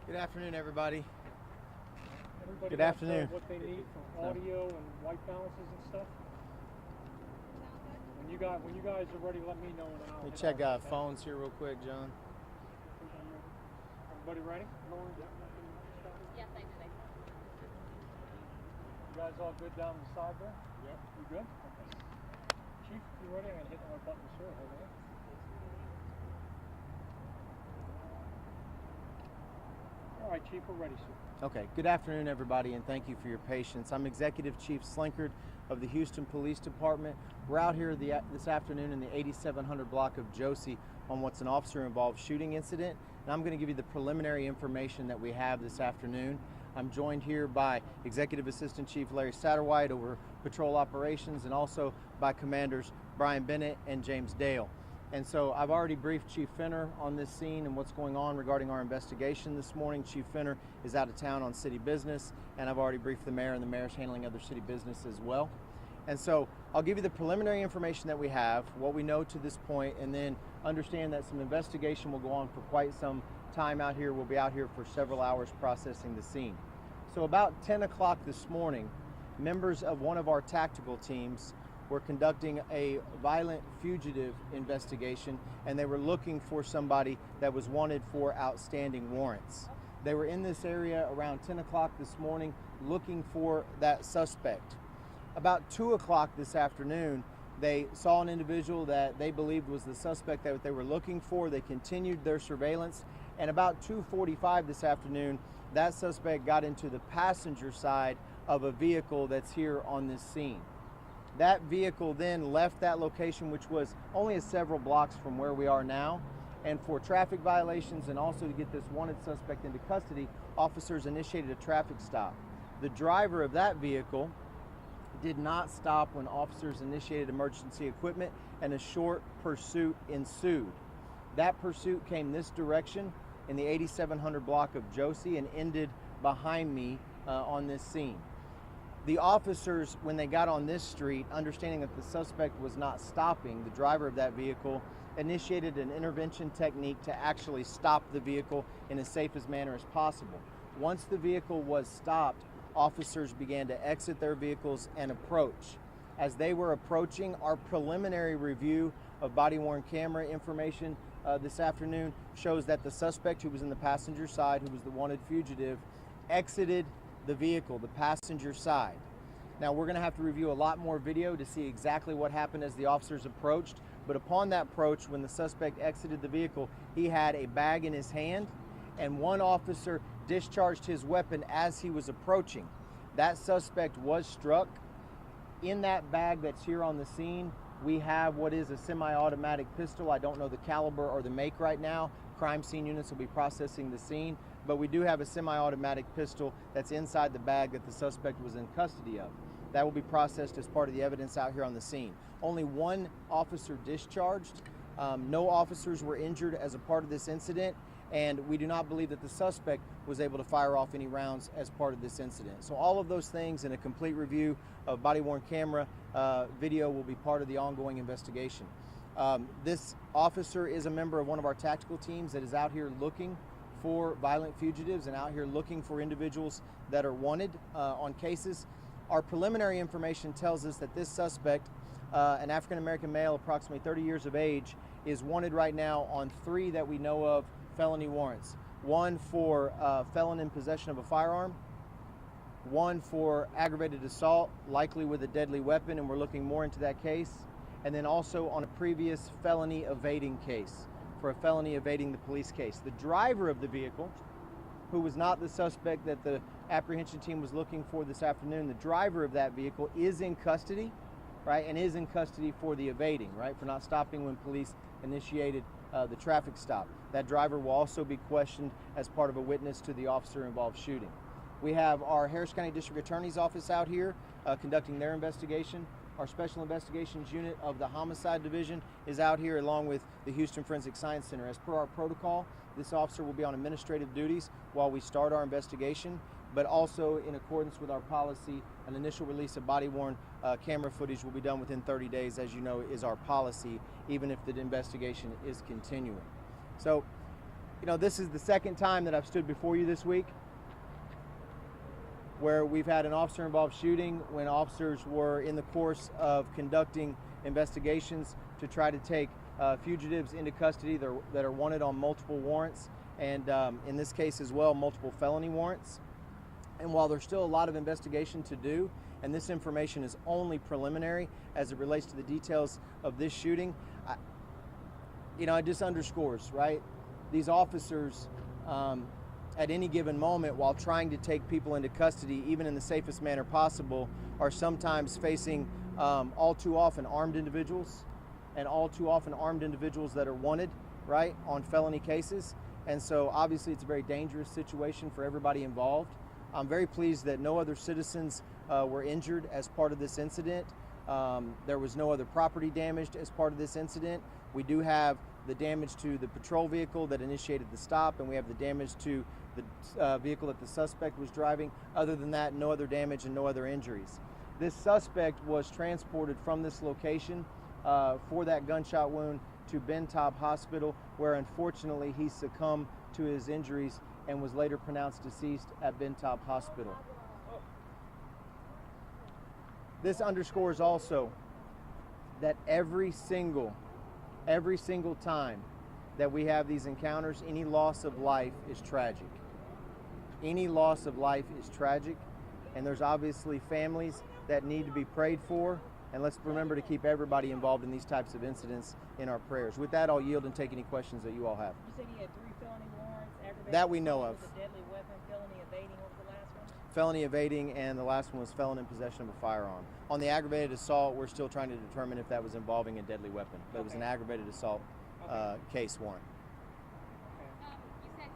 Good afternoon, everybody. Everybody Good got, afternoon. what they need for audio and white balances and stuff. When you guys are ready, let me know. And I'll Let me check okay? phones here real quick, John. Everybody ready? Lauren, Yes, I did. you guys all good down the side there? Yep. You good? Okay. Chief, you ready? I'm gonna hit my buttons here. Hold on. All right, Chief, we're ready, sir. Okay, good afternoon, everybody, and thank you for your patience. I'm Executive Chief Slinkard of the Houston Police Department. We're out here this afternoon in the 8700 block of Josie on what's an officer-involved shooting incident, and I'm going to give you the preliminary information that we have this afternoon. I'm joined here by Executive Assistant Chief Larry Satterwhite over patrol operations, and also by Commanders Brian Bennett and James Dale. And so I've already briefed Chief Fenner on this scene and what's going on regarding our investigation this morning. Chief Fenner is out of town on city business, and I've already briefed the mayor, and the mayor's handling other city business as well. And so I'll give you the preliminary information that we have, what we know to this point, and then understand that some investigation will go on for quite some time out here. We'll be out here for several hours processing the scene. So about 10 o'clock this morning, members of one of our tactical teams were conducting a violent fugitive investigation, and they were looking for somebody that was wanted for outstanding warrants. They were in this area around 10 o'clock this morning looking for that suspect. About 2 o'clock this afternoon, they saw an individual that they believed was the suspect that they were looking for. They continued their surveillance, and about 2:45 this afternoon, that suspect got into the passenger side of a vehicle that's here on this scene. That vehicle then left that location, which was only several blocks from where we are now. And for traffic violations and also to get this wanted suspect into custody, officers initiated a traffic stop. The driver of that vehicle did not stop when officers initiated emergency equipment, and a short pursuit ensued. That pursuit came this direction in the 8700 block of Josie and ended behind me on this scene. The officers, when they got on this street, understanding that the suspect was not stopping, the driver of that vehicle initiated an intervention technique to actually stop the vehicle in as safe as manner as possible. Once the vehicle was stopped, officers began to exit their vehicles and approach. As they were approaching, our preliminary review of body-worn camera information this afternoon shows that the suspect, who was in the passenger side, who was the wanted fugitive, exited the vehicle, the passenger side. Now we're going to have to review a lot more video to see exactly what happened as the officers approached, but upon that approach, when the suspect exited the vehicle, he had a bag in his hand, and one officer discharged his weapon as he was approaching. That suspect was struck. In that bag that's here on the scene, we have what is a semi-automatic pistol. I don't know the caliber or the make right now. Crime scene units will be processing the scene, but we do have a semi-automatic pistol that's inside the bag that the suspect was in custody of. That will be processed as part of the evidence out here on the scene. Only one officer discharged. No officers were injured as a part of this incident, and we do not believe that the suspect was able to fire off any rounds as part of this incident. So all of those things and a complete review of body-worn camera video will be part of the ongoing investigation. This officer is a member of one of our tactical teams that is out here looking for violent fugitives and out here looking for individuals that are wanted on cases. Our preliminary information tells us that this suspect, an African-American male, approximately 30 years of age, is wanted right now on 3 that we know of felony warrants. 1 for felon in possession of a firearm, 1 for aggravated assault, likely with a deadly weapon, and we're looking more into that case, and then also on a previous felony evading case, for a felony evading the police case. The driver of the vehicle, who was not the suspect that the apprehension team was looking for this afternoon, the driver of that vehicle is in custody, right, and is in custody for the evading, right, for not stopping when police initiated the traffic stop. That driver will also be questioned as part of a witness to the officer-involved shooting. We have our Harris County District Attorney's Office out here conducting their investigation. Our Special Investigations Unit of the Homicide Division is out here along with the Houston Forensic Science Center. As per our protocol, this officer will be on administrative duties while we start our investigation, but also in accordance with our policy, an initial release of body-worn camera footage will be done within 30 days, as you know is our policy, even if the investigation is continuing. So You know, this is the second time that I've stood before you this week where we've had an officer-involved shooting when officers were in the course of conducting investigations to try to take fugitives into custody that are wanted on multiple warrants, and in this case as well, multiple felony warrants. And while there's still a lot of investigation to do, and this information is only preliminary as it relates to the details of this shooting, it just underscores, right? These officers, at any given moment, while trying to take people into custody, even in the safest manner possible, are sometimes facing all too often armed individuals, and all too often armed individuals that are wanted, right, on felony cases. And so obviously it's a very dangerous situation for everybody involved. I'm very pleased that no other citizens were injured as part of this incident. There was no other property damaged as part of this incident. We do have the damage to the patrol vehicle that initiated the stop, and we have the damage to the vehicle that the suspect was driving. Other than that, no other damage and no other injuries. This suspect was transported from this location for that gunshot wound to Ben Taub Hospital, where unfortunately he succumbed to his injuries and was later pronounced deceased at Ben Taub Hospital. This underscores also that every single time that we have these encounters, any loss of life is tragic. Any loss of life is tragic, and there's obviously families that need to be prayed for, and let's remember to keep everybody involved in these types of incidents in our prayers. With that, I'll yield and take any questions that you all have. You said he had 3 felony warrants, aggravated That we know assault of. with a deadly weapon, felony evading. What was the last one? Felony evading, and the last one was felon in possession of a firearm. On the aggravated assault, we're still trying to determine if that was involving a deadly weapon, but it was an aggravated assault case warrant. You said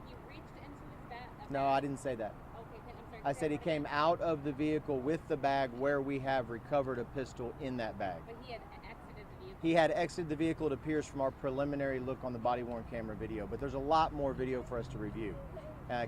he reached into his bag. No, I didn't say that. Okay, I'm sorry. I said he came out of the vehicle with the bag where we have recovered a pistol in that bag. But he had exited the vehicle. He had exited the vehicle, it appears, from our preliminary look on the body-worn camera video, but there's a lot more video for us to review.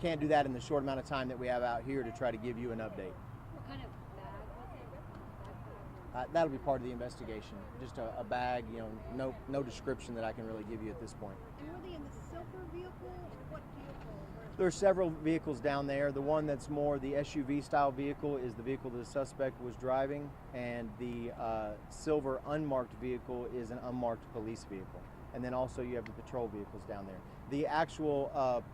Can't do that in the short amount of time that we have out here to try to give you an update. What kind of bag was it? That'll be part of the investigation. Just a bag, no description that I can really give you at this point. And were they in the silver vehicle? What vehicle? There's several vehicles down there. The one that's more the SUV style vehicle is the vehicle the suspect was driving, and the silver unmarked vehicle is an unmarked police vehicle. And then also you have the patrol vehicles down there. The actual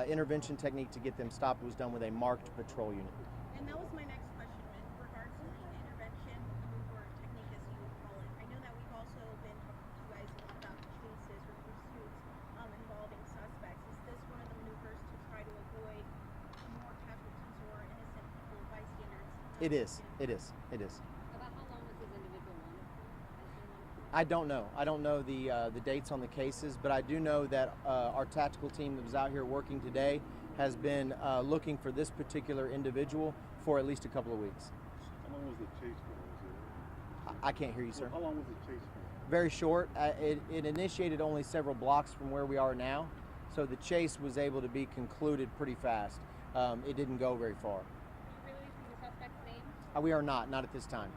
intervention technique to get them stopped was done with a marked patrol unit. And that was my next question with regards to the intervention maneuver technique, as you would call it. I know that we've also been talking to you guys a lot about chases or pursuits involving suspects. Is this one of the maneuvers to try to avoid more casualties or innocent people, bystanders? It is. About how long was this individual wanted? I don't know. I don't know the dates on the cases, but I do know that our tactical team that was out here working today has been looking for this particular individual for at least a couple of weeks. How long was the chase for? I can't hear you, sir. How long was the chase for? Very short. It initiated only several blocks from where we are now, so the chase was able to be concluded pretty fast. It didn't go very far. Are you releasing the suspect's name? We are not at this time.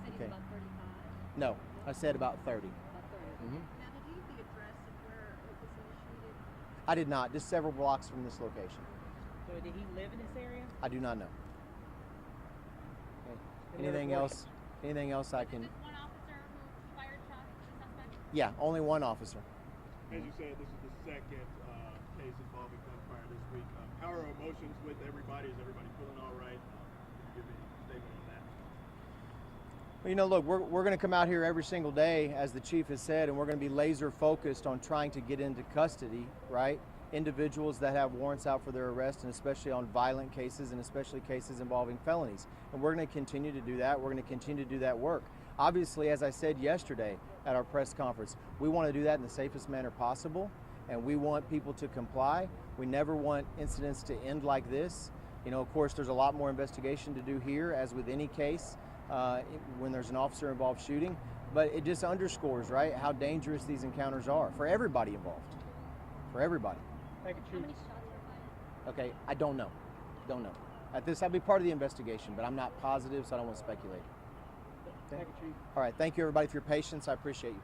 You said Okay. he's about 35. No, I said about 30. About 30. Mhm. Now, did you get the address of where it was initiated? I did not, just several blocks from this location. So did he live in this area? I do not know. Okay. Any other Anything else? Anything else I Is can? this one officer who fired shots at the suspect? Yeah, only one officer. As you said, this is the second case involving gunfire this week. How are emotions with everybody? Is everybody feeling all right? Can you give any statement on that? Well, look, we're going to come out here every single day, as the chief has said, and we're going to be laser focused on trying to get into custody, right? Individuals that have warrants out for their arrest, and especially on violent cases, and especially cases involving felonies. And we're going to continue to do that. We're going to continue to do that work. Obviously, as I said yesterday at our press conference, we want to do that in the safest manner possible, and we want people to comply. We never want incidents to end like this. Of course, there's a lot more investigation to do here, as with any case, when there's an officer-involved shooting. But it just underscores, right, how dangerous these encounters are for everybody involved. For everybody. Thank you, How Chief. many shots were fired? Okay, I don't know. At this, I'll be part of the investigation, but I'm not positive, so I don't want to speculate. Thank you, Chief. All right, thank you everybody for your patience. I appreciate you.